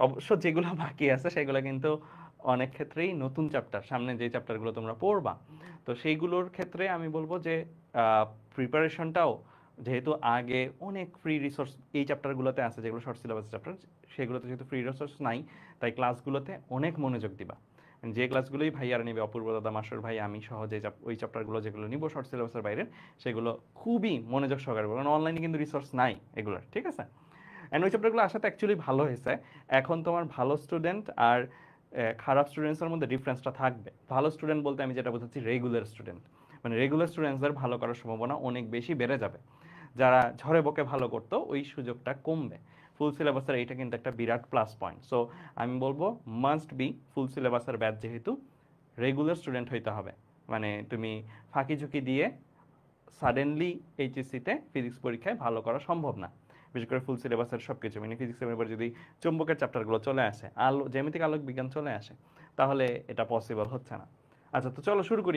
অবশ্য যেগুলো বাকি আছে সেগুলো কিন্তু অনেক ক্ষেত্রেই নতুন চ্যাপ্টার, সামনে যে চ্যাপ্টারগুলো তোমরা পড়বা, তো সেইগুলোর ক্ষেত্রে আমি বলবো যে প্রিপারেশনটাও, যেহেতু আগে অনেক ফ্রি রিসোর্স এই চ্যাপ্টারগুলোতে আছে যেগুলো শর্ট সিলেবাস চ্যাপ্টার, সেগুলোতে যেহেতু ফ্রি রিসোর্স নাই, তাই ক্লাসগুলোতে অনেক মনোযোগ দিবা। যে ক্লাসগুলোই ভাইয়ারা নিবে, অপূর্ব দাদা, মাস্টার ভাই, আমি সহ যে ওই চ্যাপ্টারগুলো যেগুলো নিব শর্ট সিলেবাসের বাইরে, সেগুলো খুবই মনোযোগ সহকারে, কারণ অনলাইনে কিন্তু রিসোর্স নাই এগুলোর, ঠিক আছে? অ্যান্ড ওই চ্যাপ্টারগুলো আসাতে অ্যাকচুয়ালি ভালো হয়েছে। এখন তোমার ভালো স্টুডেন্ট আর খারাপ স্টুডেন্টসের মধ্যে ডিফারেন্সটা থাকবে। ভালো স্টুডেন্ট বলতে আমি যেটা বোঝাচ্ছি, রেগুলার স্টুডেন্ট, মানে রেগুলার স্টুডেন্টসদের ভালো করার সম্ভাবনা অনেক বেশি বেড়ে যাবে। যারা ঝড়ে বকে ভালো করতো ওই সুযোগটা কমবে। ফুল সিলেবাসের এইটা কিন্তু একটা বিরাট প্লাস পয়েন্ট। সো আমি বলবো মাস্ট বি ফুল সিলেবাসের ব্যাচ, যেহেতু রেগুলার স্টুডেন্ট হইতে হবে। মানে তুমি ফাঁকি ঝুঁকি দিয়ে সাডেনলি এইচএসসিতে ফিজিক্স পরীক্ষায় ভালো করা সম্ভব না। বিশেষ করে ফুল সিলেবাসের সব কিছু, মানে ফিজিক্সের উপর যদি চুম্বকের চ্যাপ্টারগুলো চলে আসে, জ্যামিতিক আলোক বিজ্ঞান চলে আসে, তাহলে এটা পসিবল হচ্ছে না। আচ্ছা, তো চলো শুরু করি।